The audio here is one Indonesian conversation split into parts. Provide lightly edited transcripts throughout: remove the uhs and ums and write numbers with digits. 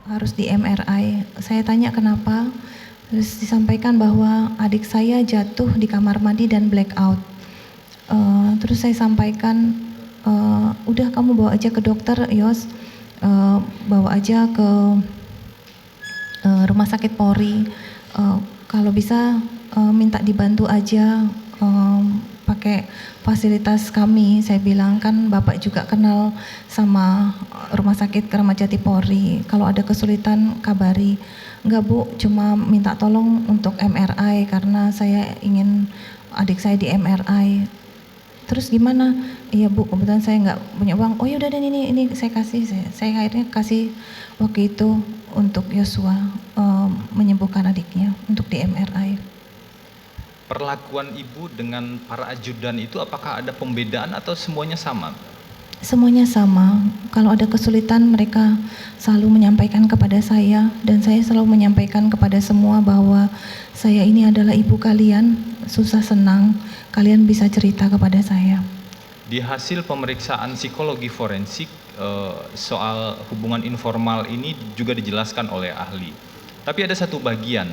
harus di MRI. Saya tanya kenapa, terus disampaikan bahwa adik saya jatuh di kamar mandi dan blackout. Terus saya sampaikan, udah kamu bawa aja ke dokter Yos, bawa aja ke rumah sakit Polri, kalau bisa minta dibantu aja pakai fasilitas kami. Saya bilang kan Bapak juga kenal sama rumah sakit Kramat Jati Polri, kalau ada kesulitan kabari. Enggak Bu, cuma minta tolong untuk MRI karena saya ingin adik saya di MRI. Terus gimana? Iya Bu, kebetulan saya nggak punya uang. Oh yaudah dan ini saya kasih. Saya akhirnya kasih waktu itu untuk Yosua menyembuhkan adiknya untuk di MRI. Perlakuan Ibu dengan para ajudan itu apakah ada pembedaan atau semuanya sama? Semuanya sama. Kalau ada kesulitan mereka selalu menyampaikan kepada saya dan saya selalu menyampaikan kepada semua bahwa saya ini adalah ibu kalian, susah senang kalian bisa cerita kepada saya. Di hasil pemeriksaan psikologi forensik soal hubungan informal ini juga dijelaskan oleh ahli. Tapi ada satu bagian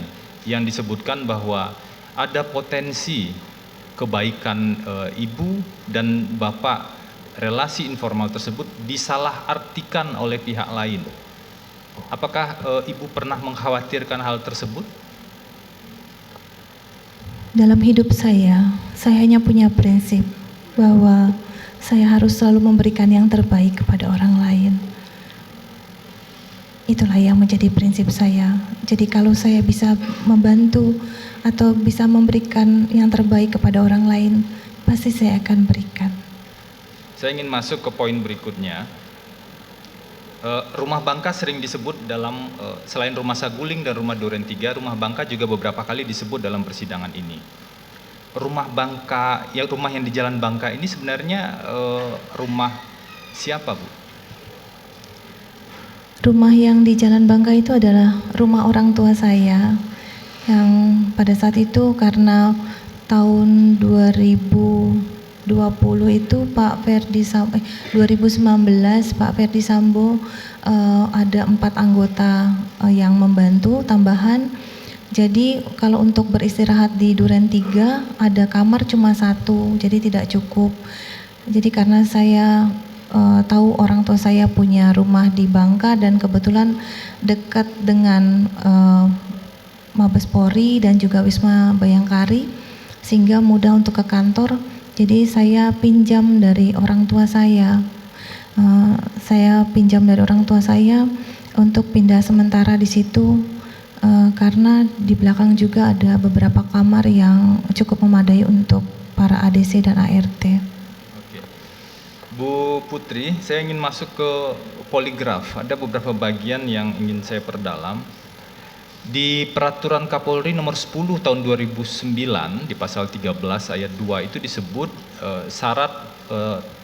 yang disebutkan bahwa ada potensi kebaikan ibu dan bapak, relasi informal tersebut disalahartikan oleh pihak lain. Apakah ibu pernah mengkhawatirkan hal tersebut? Dalam hidup saya hanya punya prinsip bahwa saya harus selalu memberikan yang terbaik kepada orang lain. Itulah yang menjadi prinsip saya. Jadi kalau saya bisa membantu atau bisa memberikan yang terbaik kepada orang lain, pasti saya akan berikan. Saya ingin masuk ke poin berikutnya. Rumah Bangka sering disebut dalam, selain rumah Saguling dan rumah Duren 3, rumah Bangka juga beberapa kali disebut dalam persidangan ini. Rumah Bangka, ya rumah yang di Jalan Bangka ini sebenarnya rumah siapa Bu? Rumah yang di Jalan Bangka itu adalah rumah orang tua saya yang pada saat itu karena tahun 2020 itu Pak Ferdi Sambo, 2019 Pak Ferdi Sambo ada 4 anggota yang membantu tambahan. Jadi kalau untuk beristirahat di Duren 3 ada kamar cuma 1, jadi tidak cukup. Jadi karena saya tahu orang tua saya punya rumah di Bangka dan kebetulan dekat dengan Mabes Polri dan juga Wisma Bayangkari sehingga mudah untuk ke kantor. Jadi saya pinjam dari orang tua saya. Saya pinjam dari orang tua saya untuk pindah sementara di situ karena di belakang juga ada beberapa kamar yang cukup memadai untuk para ADC dan ART. Oke. Bu Putri, saya ingin masuk ke poligraf. Ada beberapa bagian yang ingin saya perdalam. Di Peraturan Kapolri nomor 10 tahun 2009 di pasal 13 ayat 2 itu disebut syarat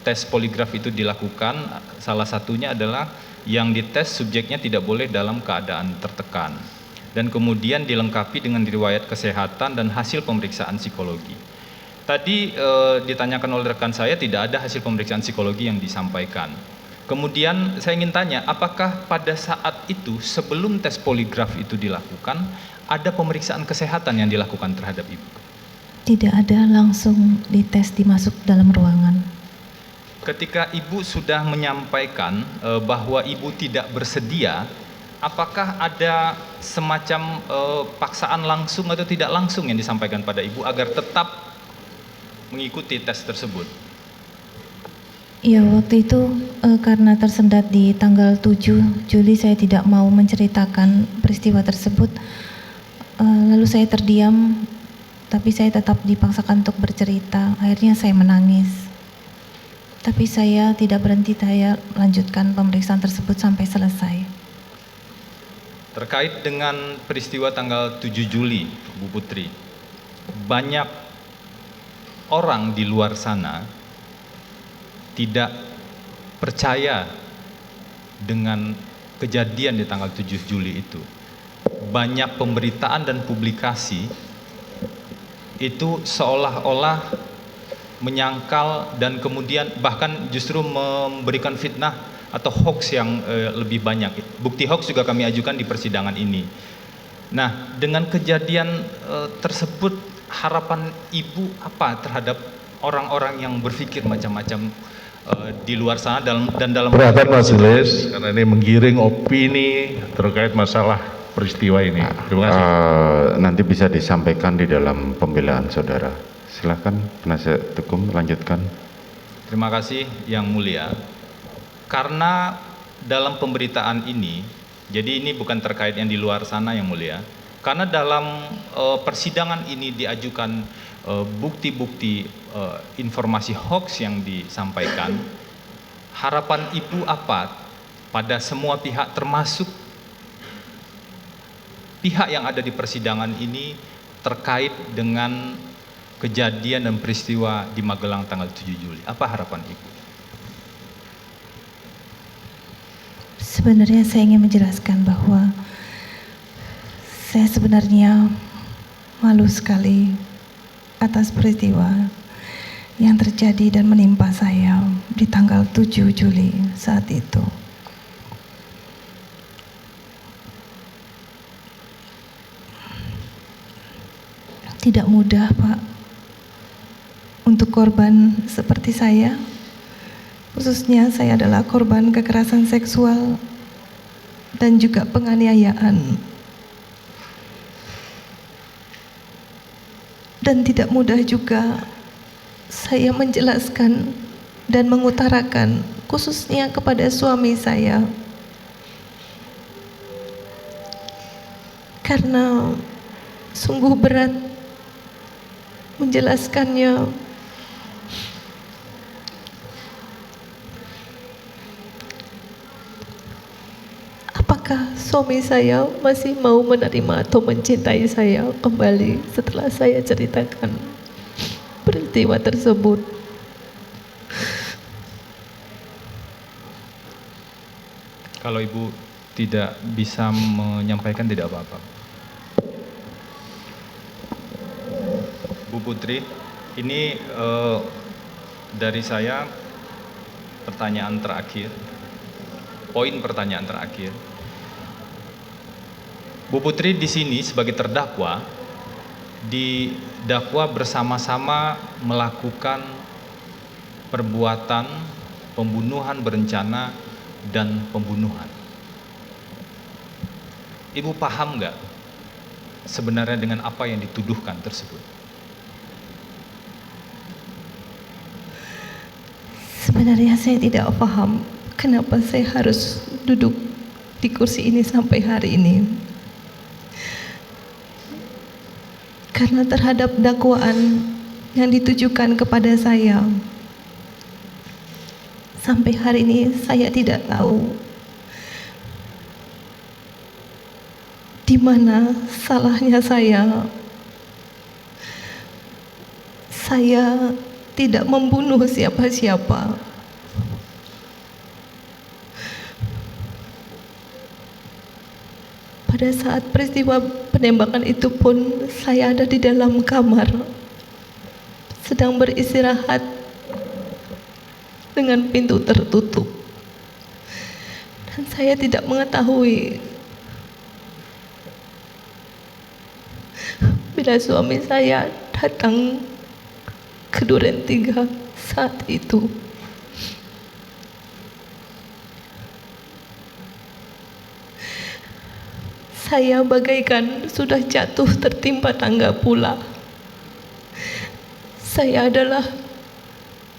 tes poligraf itu dilakukan, salah satunya adalah yang dites subjeknya tidak boleh dalam keadaan tertekan dan kemudian dilengkapi dengan riwayat kesehatan dan hasil pemeriksaan psikologi. Tadi ditanyakan oleh rekan saya tidak ada hasil pemeriksaan psikologi yang disampaikan. Kemudian saya ingin tanya, apakah pada saat itu sebelum tes poligraf itu dilakukan, ada pemeriksaan kesehatan yang dilakukan terhadap ibu? Tidak ada, langsung dites dimasuk dalam ruangan. Ketika ibu sudah menyampaikan bahwa ibu tidak bersedia, apakah ada semacam paksaan langsung atau tidak langsung yang disampaikan pada ibu agar tetap mengikuti tes tersebut? Ya waktu itu karena tersendat di tanggal 7 Juli saya tidak mau menceritakan peristiwa tersebut, lalu saya terdiam, tapi saya tetap dipaksakan untuk bercerita. Akhirnya saya menangis, tapi saya tidak berhenti, saya lanjutkan pemeriksaan tersebut sampai selesai. Terkait dengan peristiwa tanggal 7 Juli, Bu Putri, banyak orang di luar sana tidak percaya dengan kejadian di tanggal 7 Juli itu. Banyak pemberitaan dan publikasi itu seolah-olah menyangkal dan kemudian bahkan justru memberikan fitnah atau hoax yang lebih banyak. Bukti hoax juga kami ajukan di persidangan ini. Nah, dengan kejadian tersebut, harapan Ibu apa terhadap orang-orang yang berpikir macam-macam di luar sana dan dalam perhatian majelis, karena ini menggiring opini terkait masalah peristiwa ini. Terima kasih. Nanti bisa disampaikan di dalam pembelaan saudara. Silakan penasihat hukum lanjutkan. Terima kasih Yang Mulia. Karena dalam pemberitaan ini, jadi ini bukan terkait yang di luar sana Yang Mulia, karena dalam persidangan ini diajukan bukti-bukti informasi hoax yang disampaikan. Harapan Ibu apa pada semua pihak, termasuk pihak yang ada di persidangan ini, terkait dengan kejadian dan peristiwa di Magelang tanggal 7 Juli? Apa harapan Ibu? Sebenarnya saya ingin menjelaskan bahwa saya sebenarnya malu sekali atas peristiwa yang terjadi dan menimpa saya di tanggal 7 Juli saat itu. Tidak mudah, Pak, untuk korban seperti saya. Khususnya saya adalah korban kekerasan seksual dan juga penganiayaan. Dan tidak mudah juga saya menjelaskan dan mengutarakan, khususnya kepada suami saya. Karena sungguh berat menjelaskannya. Apakah suami saya masih mau menerima atau mencintai saya kembali setelah saya ceritakan peristiwa tersebut? Kalau Ibu tidak bisa menyampaikan, tidak apa-apa. Bu Putri, ini dari saya pertanyaan terakhir, poin pertanyaan terakhir. Bu Putri di sini sebagai terdakwa, didakwa bersama-sama melakukan perbuatan pembunuhan berencana dan pembunuhan. Ibu paham nggak sebenarnya dengan apa yang dituduhkan tersebut? Sebenarnya saya tidak paham kenapa saya harus duduk di kursi ini sampai hari ini. Karena terhadap dakwaan yang ditujukan kepada saya, sampai hari ini saya tidak tahu di mana salahnya saya. Saya tidak membunuh siapa-siapa. Pada saat peristiwa penembakan itu pun saya ada di dalam kamar, sedang beristirahat dengan pintu tertutup. Dan saya tidak mengetahui bila suami saya datang ke Duren 3 saat itu. Saya bagaikan sudah jatuh tertimpa tangga pula. Saya adalah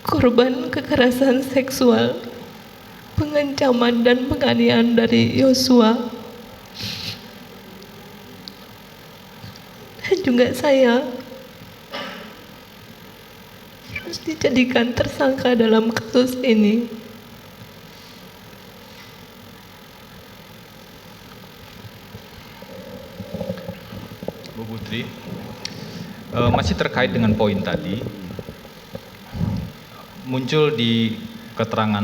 korban kekerasan seksual, pengancaman dan penganiayaan dari Yosua. Dan juga saya harus dijadikan tersangka dalam kasus ini. Bu Putri, masih terkait dengan poin tadi, muncul di keterangan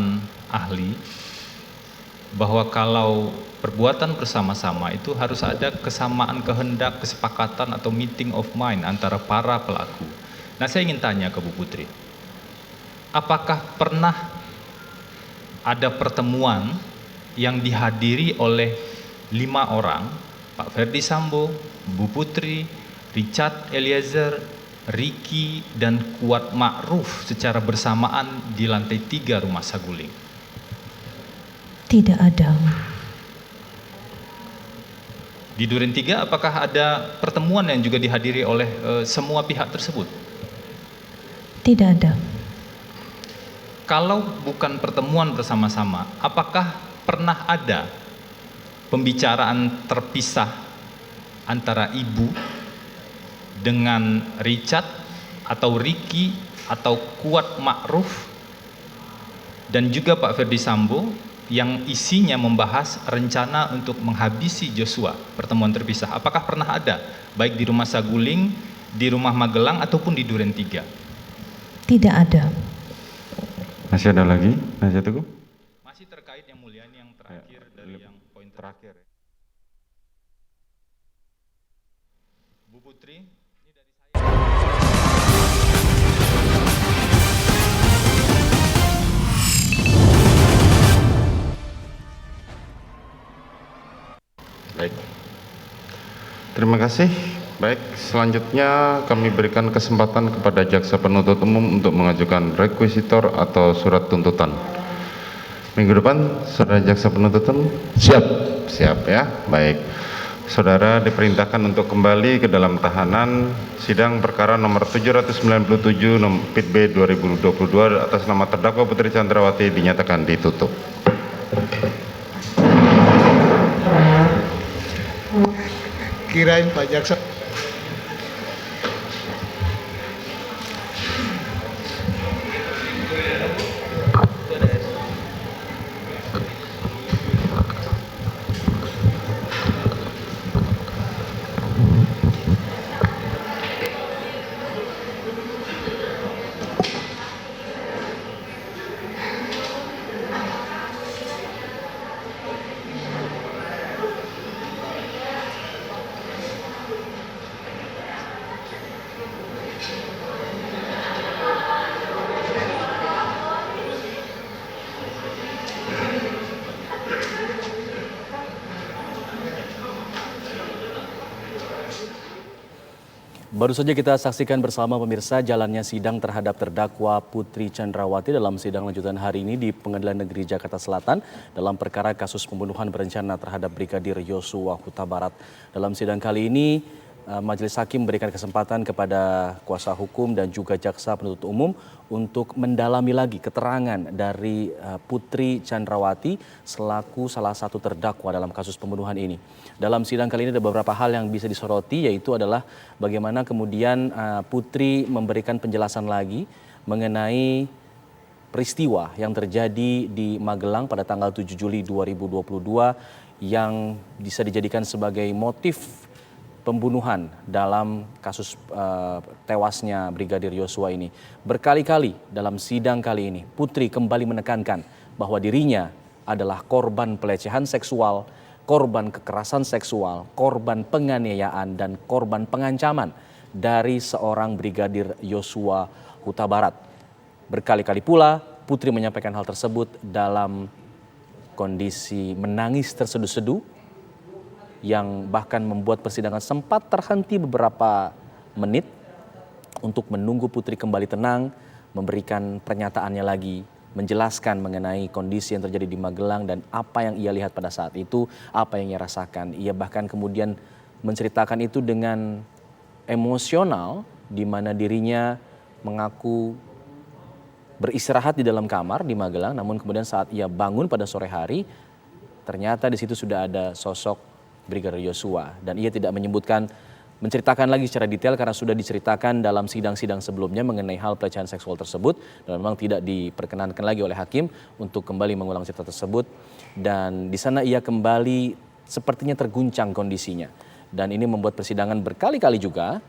ahli bahwa kalau perbuatan bersama-sama itu harus ada kesamaan kehendak, kesepakatan atau meeting of mind antara para pelaku. Nah, saya ingin tanya ke Bu Putri, apakah pernah ada pertemuan yang dihadiri oleh 5 orang, Pak Ferdi Sambo, Bu Putri, Richard Eliezer, Ricky, dan Kuat Ma'ruf secara bersamaan di lantai 3 Rumah Saguling? Tidak ada. Di Duren 3 apakah ada pertemuan yang juga dihadiri oleh semua pihak tersebut? Tidak ada. Kalau bukan pertemuan bersama-sama, apakah pernah ada pembicaraan terpisah antara Ibu dengan Richard atau Ricky atau Kuat Ma'ruf dan juga Pak Ferdi Sambo yang isinya membahas rencana untuk menghabisi Joshua, pertemuan terpisah? Apakah pernah ada, baik di Rumah Saguling, di Rumah Magelang, ataupun di Duren 3? Tidak ada. Masih ada lagi, Penasihat Hukum? Masih terkait yang mulia, ini yang terakhir dari yang poin terakhir. Bu Putri, ini dari saya. Baik. Terima kasih. Baik, selanjutnya kami berikan kesempatan kepada jaksa penuntut umum untuk mengajukan rekuisitor atau surat tuntutan. Minggu depan, saudara jaksa penuntut umum? Siap. Siap ya, baik. Saudara diperintahkan untuk kembali ke dalam tahanan sidang perkara nomor 797 Pit B 2022 atas nama terdakwa Putri Chandrawati dinyatakan ditutup. Kirain Pak Jaksa. Baru saja kita saksikan bersama pemirsa jalannya sidang terhadap terdakwa Putri Chandrawati dalam sidang lanjutan hari ini di Pengadilan Negeri Jakarta Selatan dalam perkara kasus pembunuhan berencana terhadap Brigadir Yosua Huta Barat. Dalam sidang kali ini, Majelis Hakim memberikan kesempatan kepada kuasa hukum dan juga jaksa penuntut umum untuk mendalami lagi keterangan dari Putri Chandrawati selaku salah satu terdakwa dalam kasus pembunuhan ini. Dalam sidang kali ini ada beberapa hal yang bisa disoroti, yaitu adalah bagaimana kemudian Putri memberikan penjelasan lagi mengenai peristiwa yang terjadi di Magelang pada tanggal 7 Juli 2022 yang bisa dijadikan sebagai motif pembunuhan dalam kasus tewasnya Brigadir Yosua ini. Berkali-kali dalam sidang kali ini, Putri kembali menekankan bahwa dirinya adalah korban pelecehan seksual, korban kekerasan seksual, korban penganiayaan, dan korban pengancaman dari seorang Brigadir Yosua Huta Barat. Berkali-kali pula Putri menyampaikan hal tersebut dalam kondisi menangis terseduh-seduh, yang bahkan membuat persidangan sempat terhenti beberapa menit untuk menunggu Putri kembali tenang, memberikan pernyataannya lagi, menjelaskan mengenai kondisi yang terjadi di Magelang dan apa yang ia lihat pada saat itu, apa yang ia rasakan. Ia bahkan kemudian menceritakan itu dengan emosional, di mana dirinya mengaku beristirahat di dalam kamar di Magelang, namun kemudian saat ia bangun pada sore hari, ternyata di situ sudah ada sosok Brigadir Yosua, dan ia tidak menceritakan lagi secara detail karena sudah diceritakan dalam sidang-sidang sebelumnya mengenai hal pelecehan seksual tersebut, dan memang tidak diperkenankan lagi oleh hakim untuk kembali mengulang cerita tersebut. Dan di sana ia kembali sepertinya terguncang kondisinya, dan ini membuat persidangan berkali-kali juga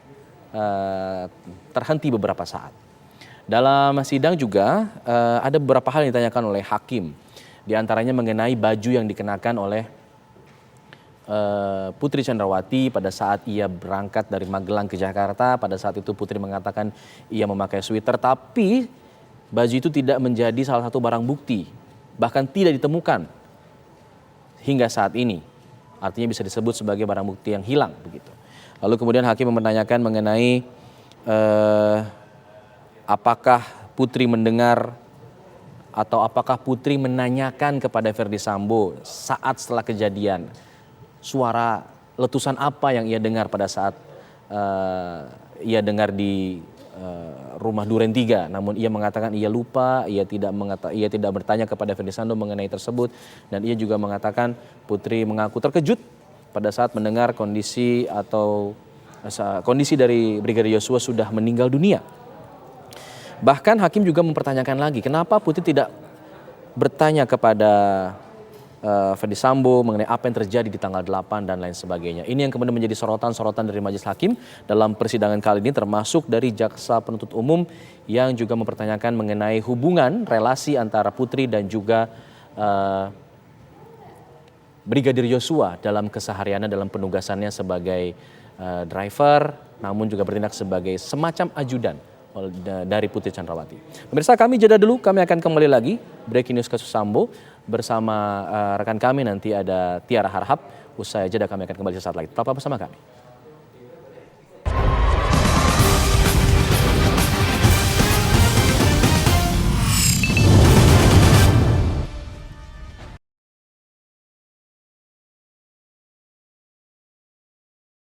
terhenti beberapa saat. Dalam sidang juga ada beberapa hal yang ditanyakan oleh hakim, di antaranya mengenai baju yang dikenakan oleh Putri Chandrawati pada saat ia berangkat dari Magelang ke Jakarta. Pada saat itu Putri mengatakan ia memakai sweater, tapi baju itu tidak menjadi salah satu barang bukti bahkan tidak ditemukan hingga saat ini. Artinya bisa disebut sebagai barang bukti yang hilang begitu. Lalu kemudian hakim mempertanyakan mengenai apakah Putri mendengar atau apakah Putri menanyakan kepada Verdi Sambo saat setelah kejadian suara letusan apa yang ia dengar pada saat ia dengar di rumah Duren 3. Namun ia mengatakan ia lupa, ia tidak bertanya kepada Verdi Sambo mengenai tersebut, dan ia juga mengatakan Putri mengaku terkejut pada saat mendengar kondisi dari Brigadir Yosua sudah meninggal dunia. Bahkan hakim juga mempertanyakan lagi, kenapa Putri tidak bertanya kepada Verdi Sambo mengenai apa yang terjadi di tanggal 8 dan lain sebagainya. Ini yang kemudian menjadi sorotan dari majelis hakim dalam persidangan kali ini, termasuk dari jaksa penuntut umum yang juga mempertanyakan mengenai hubungan relasi antara Putri dan juga Brigadir Yosua dalam kesehariannya, dalam penugasannya sebagai driver, namun juga bertindak sebagai semacam ajudan dari Putri Chandrawati. Pemirsa, kami jeda dulu, kami akan kembali lagi breaking news kasus Sambo bersama rekan kami, nanti ada Tiara Harhab. Usai jeda kami akan kembali sesaat lagi. Tetaplah bersama kami.